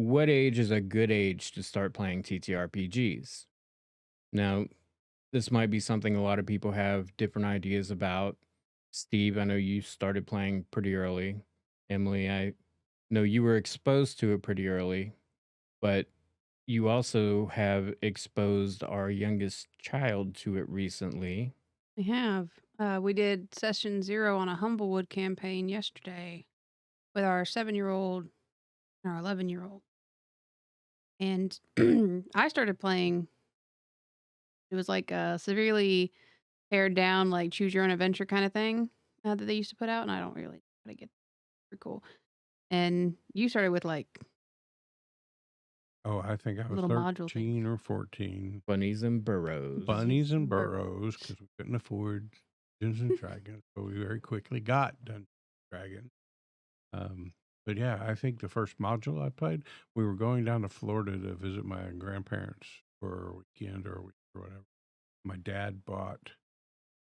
what age is a good age to start playing TTRPGs? Now, this might be something a lot of people have different ideas about. Steve, I know you started playing pretty early. Emily, I know you were exposed to it pretty early, but you also have exposed our youngest child to it recently. We have. We did session 0 on a Humblewood campaign yesterday with our 7-year-old and our 11-year-old. And I started playing, it was like a severely pared down, like choose your own adventure kind of thing that they used to put out. And I don't really know how to get pretty cool. And you started with like Oh, I think I a was little module thing. 13 or 14. Bunnies and burrows. Bunnies and burrows, because we couldn't afford Dungeons and Dragons, but we very quickly got Dungeons and Dragons. But yeah, I think the first module I played, we were going down to Florida to visit my grandparents for a weekend or a week or whatever. My dad bought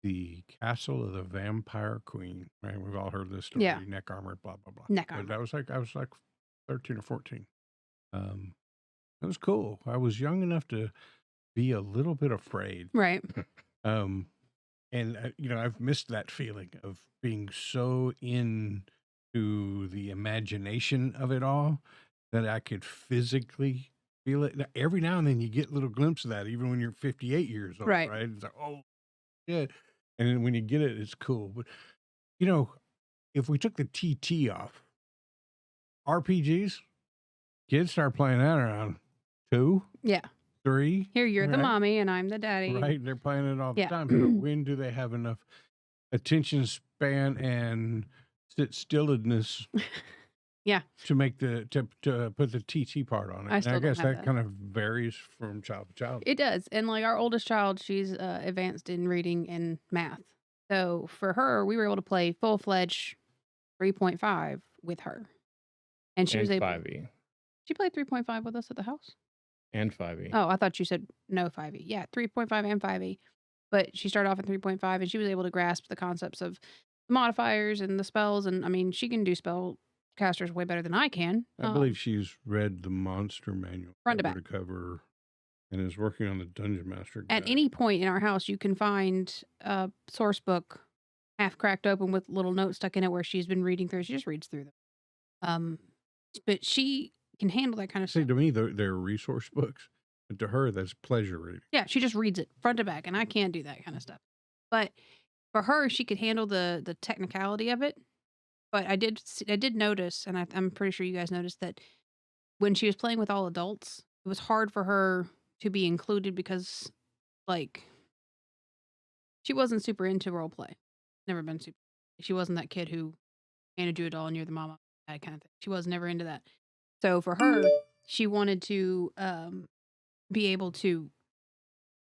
the Castle of the Vampire Queen. Right, we've all heard this story. Yeah. Neck armor, blah blah blah. Neck But armor. I was like 13 or 14. Um, it was cool. I was young enough to be a little bit afraid. Right. Um, and I've missed that feeling of being so into the imagination of it all that I could physically feel it. Now, every now and then you get little glimpses of that, even when you're 58 years old, Right. right? It's like, oh, yeah. And then when you get it, it's cool. But, if we took the TT off, RPGs, kids start playing that around 2, Yeah. 3. Here, you're the right? mommy and I'm the daddy. Right, they're playing it all the Yeah. time. So when do they have enough attention span and sit stilledness Yeah. to make to put the TT part on it? I And still I don't guess have that that. kind of varies from child to child. It does, and, like, our oldest child, she's, advanced in reading and math. So, for her, we were able to play full-fledged 3.5 with her, and she was And able 5e. she played 3.5 with us at the house? And 5e. Oh, I thought you said no 5e. Yeah, 3.5 and 5e, but she started off at 3.5, and she was able to grasp the concepts of the modifiers and the spells, and, I mean, she can do spell casters way better than I can, I believe she's read the monster manual front to cover back. to cover and is working on the Dungeon Master At guide. any point in our house, you can find a source book half cracked open with little notes stuck in it where she's been reading through. She just reads through them. Um, but she can handle that kind of See, stuff. to me, they're resource books, but to her, that's pleasure reading. Yeah, she just reads it front to back, and I can't do that kind of stuff. But for her, she could handle the technicality of it. But I did notice, and I'm pretty sure you guys noticed that when she was playing with all adults, it was hard for her to be included because, like, she wasn't super into role play. Never been super. She wasn't that kid who handed you a doll and you're the mama, that kind of thing. She was never into that. So for her, she wanted to be able to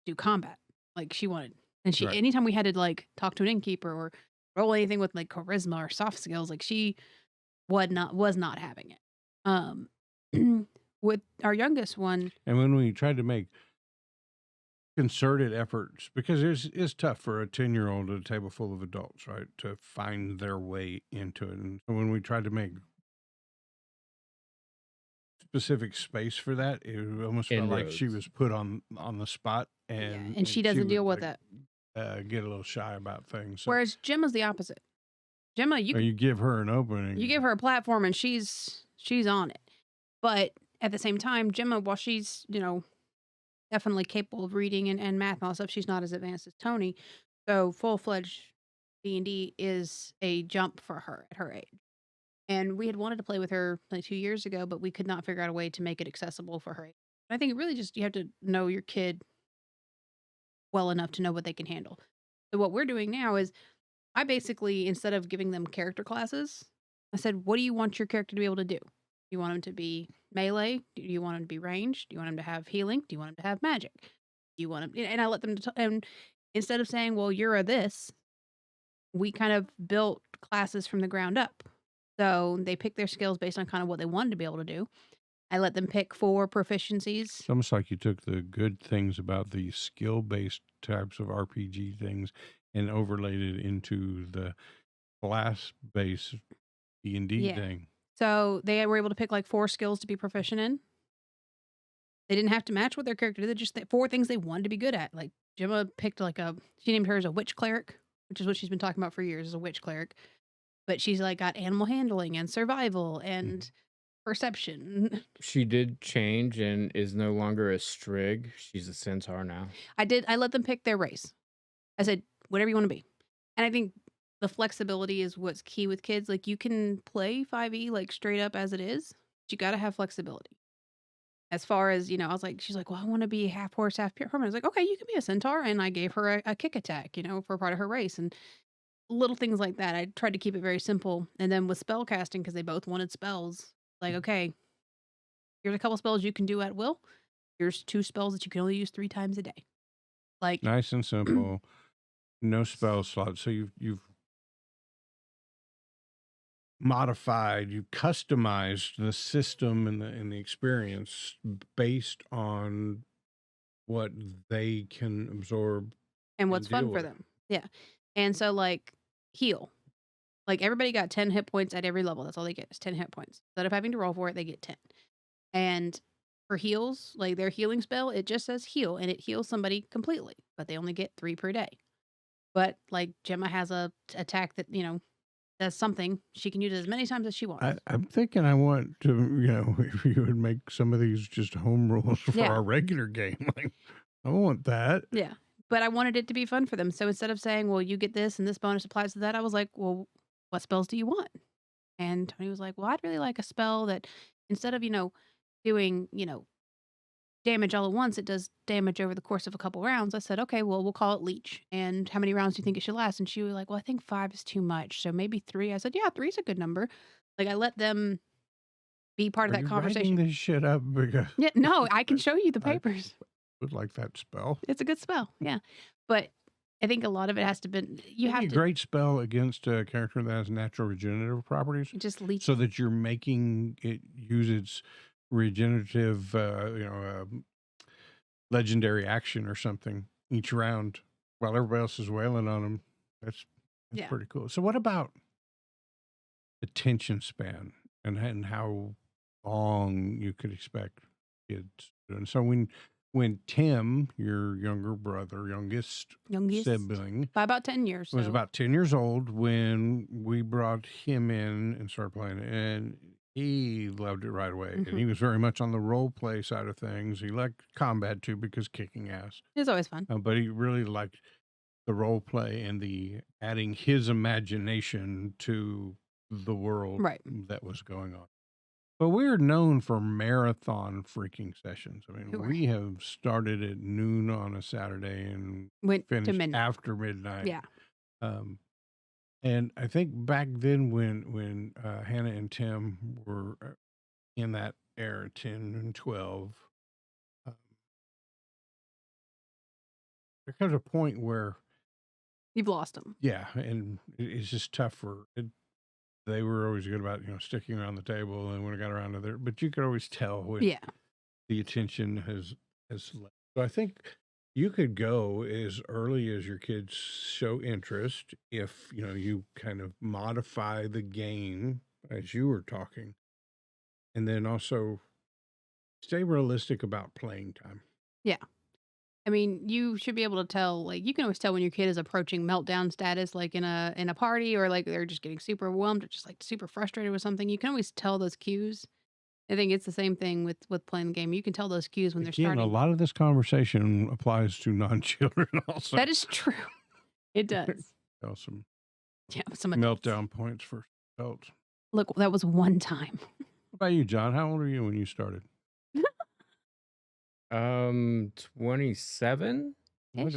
do combat. Like she wanted, and she Right. anytime we had to like talk to an innkeeper or roll anything with like charisma or soft skills, like she was not having it. Um, with our youngest one, And when we tried to make concerted efforts, because it's tough for a 10-year-old at a table full of adults, right, to find their way into it. And so when we tried to make specific space for that, it almost felt like she Inroads. was put on the spot, yeah, and and she she doesn't deal would with like that. get a little shy about things. So Whereas Gemma's the opposite. Gemma, or you give her an you opening. give her a platform and she's on it. But at the same time, Gemma, while she's, definitely capable of reading and math and all that stuff, she's not as advanced as Tony. So full-fledged D&D is a jump for her at her age. And we had wanted to play with her like 2 years ago, but we could not figure out a way to make it accessible for her age. I think it really just you have to know your kid well enough to know what they can handle. So what we're doing now is I basically, instead of giving them character classes, I said, what do you want your character to be able to do? Do you want him to be melee? Do you want him to be ranged? Do you want him to have healing? Do you want him to have magic? Do you want him? And I let them, and instead of saying, well, you're a this, we kind of built classes from the ground up. So they pick their skills based on kind of what they wanted to be able to do. I let them pick 4 proficiencies. It's almost like you took the good things about the skill-based types of RPG things and overlaid it into the class-based D&D Yeah. thing. So they were able to pick like 4 skills to be proficient in. They didn't have to match what their character did. They just 4 things they wanted to be good at. Like Gemma picked like she named hers a witch cleric, which is what she's been talking about for years, is a witch cleric. But she's like got animal handling and survival and perception. She did change and is no longer a Strig. She's a centaur now. I let them pick their race. I said, whatever you want to be. And I think the flexibility is what's key with kids. Like you can play 5e like straight up as it is, but you got to have flexibility. As far as, I was like, she's like, well, I want to be half horse, half pure. I was like, okay, you can be a centaur. And I gave her a kick attack, for part of her race. And little things like that. I tried to keep it very simple. And then with spell casting, because they both wanted spells, like, okay, here's a couple spells you can do at will. Here's 2 spells that you can only use 3 times a day. Like Nice and simple. No spell slots. So you've modified, you customized the system and the experience based on what they can absorb and what's deal fun for with. them. Yeah. And so like heal. Like everybody got 10 hit points at every level. That's all they get is 10 hit points. Instead of having to roll for it, they get 10. And for heals, like their healing spell, it just says heal and it heals somebody completely, but they only get 3 per day. But like Gemma has a attack that, does something. She can use it as many times as she wants. I'm thinking I want to, if you would make some of these just home rules for Yeah. our regular game. Like, I want that. Yeah. But I wanted it to be fun for them. So instead of saying, well, you get this and this bonus applies to that, I was like, well, what spells do you want? And Tony was like, well, I'd really like a spell that instead of, doing, damage all at once, it does damage over the course of a couple rounds. I said, okay, well, we'll call it leech. And how many rounds do you think it should last? And she was like, well, I think 5 is too much. So maybe 3. I said, yeah, 3 is a good number. Like I let them be part of that conversation. Writing this shit up because Yeah, no, I can show you the papers. I would like that spell. It's a good spell. Yeah. But I think a lot of it has to be, you have a to great spell against a character that has natural regenerative properties, just leech. so that you're making it use its regenerative, legendary action or something each round while everybody else is wailing on them. That's Yeah. pretty cool. So what about attention span and how long you could expect kids? And so when Tim, your youngest sibling, By about 10 years. was so- about 10 years old when we brought him in and started playing it, and he loved it right away. And he was very much on the role play side of things. He liked combat too, because kicking ass. It's always fun. But he really liked the role play and the adding his imagination to the world Right. that was going on. But we're known for marathon freaking sessions. I mean, Sure. we have started at noon on a Saturday and Went to finished midnight. after midnight. Yeah. And I think back then when Hannah and Tim were in that era, 10 and 12, there comes a point where, You've lost them. yeah, and it's just tough for it. They were always good about, sticking around the table, and when it got around to there, but you could always tell when Yeah. the attention has left. So I think you could go as early as your kids show interest if, you kind of modify the game as you were talking, and then also stay realistic about playing time. Yeah. I mean, you should be able to tell, like, you can always tell when your kid is approaching meltdown status, like in a party, or like they're just getting super overwhelmed or just like super frustrated with something. You can always tell those cues. I think it's the same thing with playing the game. You can tell those cues when they're Again, starting. a lot of this conversation applies to non-children also. That is true. It does. Some Yeah, some adults. meltdown points for adults. Look, that was one time. What about you, John? How old are you when you started? 27. What,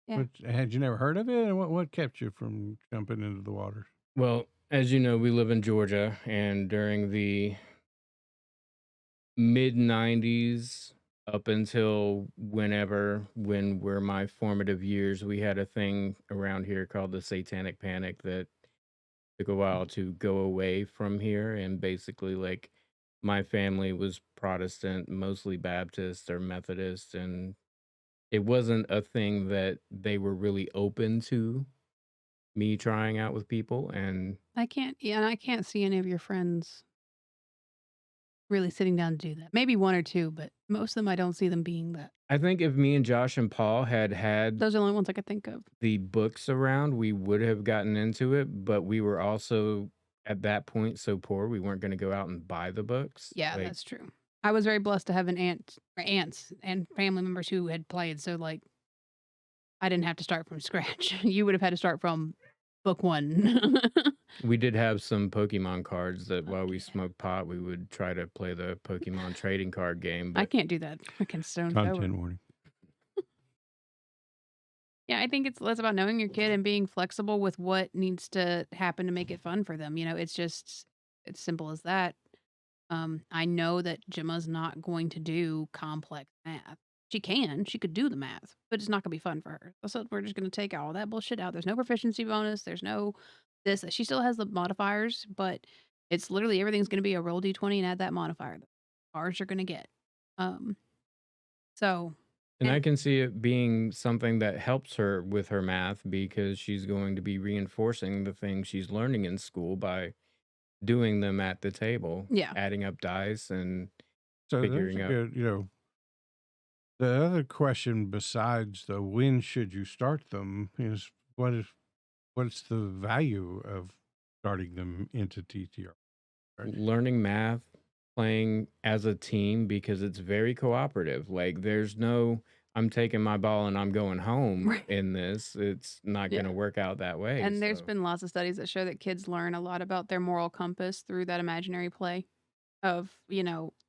Yeah. had you never heard of it? And what kept you from jumping into the water? Well, as you know, we live in Georgia, and during the mid 90s up until when were my formative years, we had a thing around here called the Satanic Panic that took a while to go away from here. And basically, like, my family was Protestant, mostly Baptist or Methodist, and it wasn't a thing that they were really open to me trying out with people. And I can't see any of your friends really sitting down to do that. Maybe 1 or 2, but most of them I don't see them being that. I think if me and Josh and Paul had Those are the only ones I could think of. the books around, we would have gotten into it, but we were also at that point so poor, we weren't gonna go out and buy the books. Yeah, Like, that's true. I was very blessed to have an aunt or aunts and family members who had played, so, like, I didn't have to start from scratch. You would have had to start from book 1. we did have some Pokemon cards that Oh, while we yeah. smoked pot, we would try to play the Pokemon trading card game, I but can't do that. Freaking stone sour. Content warning. Yeah, I think it's less about knowing your kid and being flexible with what needs to happen to make it fun for them. It's just it's simple as that. I know that Gemma's not going to do complex math. She could do the math, but it's not gonna be fun for her. So we're just gonna take all that bullshit out. There's no proficiency bonus. There's no this. She still has the modifiers, but it's literally everything's gonna be a roll d20 and add that modifier. The bars you're gonna get. Um. So and and I can see it being something that helps her with her math because she's going to be reinforcing the things she's learning in school by doing them at the table, yeah, adding up dice and So there's figuring a out. good, the other question besides the when should you start them is what's the value of starting them into TTR, right? Learning math, playing as a team because it's very cooperative. Like there's no I'm taking my ball and I'm going home right. in this. It's not going Yeah. to work out that way. And there's So, been lots of studies that show that kids learn a lot about their moral compass through that imaginary play of,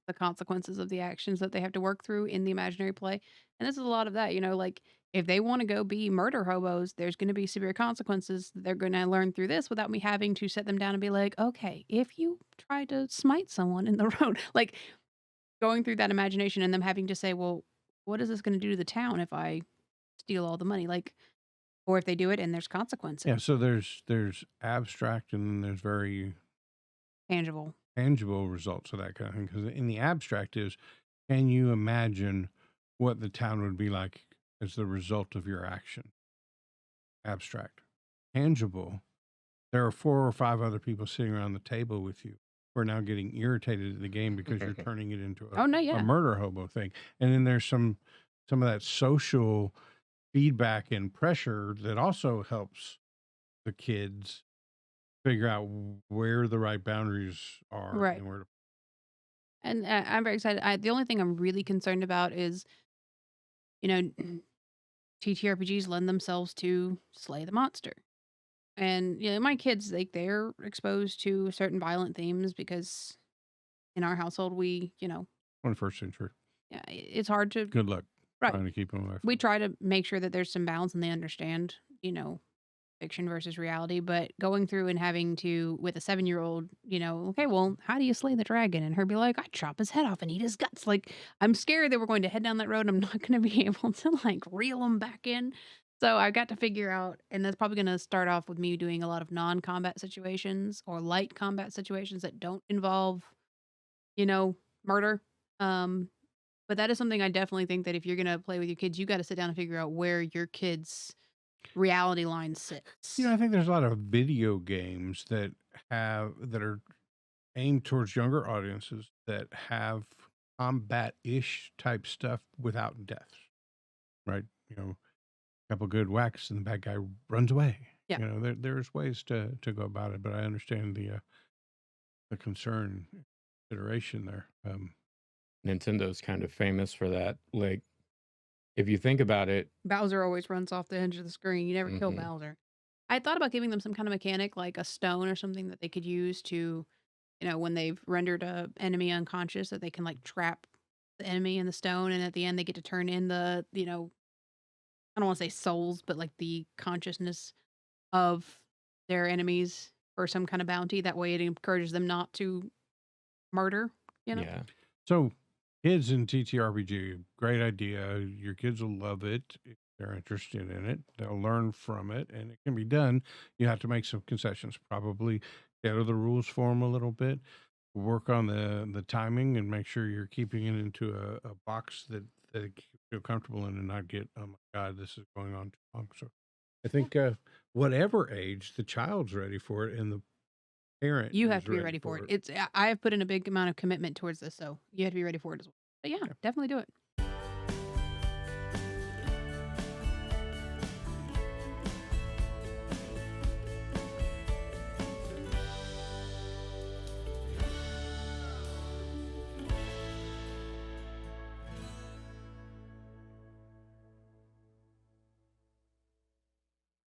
the consequences of the actions that they have to work through in the imaginary play. And this is a lot of that, like if they want to go be murder hobos, there's going to be severe consequences that they're going to learn through this without me having to set them down and be like, okay, if you try to smite someone in the road, like going through that imagination and them having to say, well, what is this going to do to the town if I steal all the money? Like, or if they do it and there's consequences, Yeah, so there's abstract and then there's very tangible. tangible results of that kind of thing. Because in the abstract is, can you imagine what the town would be like as the result of your action? Abstract. Tangible. There are 4 or 5 other people sitting around the table with you who are now getting irritated at the game because you're turning it into Oh, no, a yeah. murder hobo thing. And then there's some of that social feedback and pressure that also helps the kids figure out where the right boundaries are Right. and where to. And I'm very excited. The only thing I'm really concerned about is, you know, TTRPGs lend themselves to slay the monster. And, my kids, like, they're exposed to certain violent themes because in our household, we, 21st century. yeah, it's hard to, Good luck right. trying to keep them away from We it. try to make sure that there's some balance and they understand, fiction versus reality, but going through and having to with a 7-year-old, okay, well, how do you slay the dragon? And her be like, I chop his head off and eat his guts. Like, I'm scared that we're going to head down that road. I'm not going to be able to like reel him back in. So I got to figure out, and that's probably going to start off with me doing a lot of non-combat situations or light combat situations that don't involve, murder. Um, but that is something I definitely think that if you're going to play with your kids, you got to sit down and figure out where your kids' reality line sits. I think there's a lot of video games that are aimed towards younger audiences that have combat-ish type stuff without death, right? A couple good whacks and the bad guy runs away. Yeah. There's ways to go about it, but I understand the concern consideration there. Nintendo's kind of famous for that. Like, if you think about it, Bowser always runs off the edge of the screen. You never kill mhm, Bowser. I thought about giving them some kind of mechanic, like a stone or something that they could use to, when they've rendered a enemy unconscious, that they can like trap the enemy in the stone, and at the end they get to turn in the, I don't want to say souls, but like the consciousness of their enemies for some kind of bounty. That way, it encourages them not to murder. You know. yeah. So, kids in TTRPG, great idea. Your kids will love it if they're interested in it. They'll learn from it, and it can be done. You have to make some concessions, probably tailor the rules for them a little bit, work on the timing, and make sure you're keeping it into a box that you feel comfortable in and not get, oh my God, this is going on too long. So, I think whatever age the child's ready for it, and parent You have is to be ready ready for for it. it. I have put in a big amount of commitment towards this, so you have to be ready for it as well. But yeah, Yeah. definitely do it.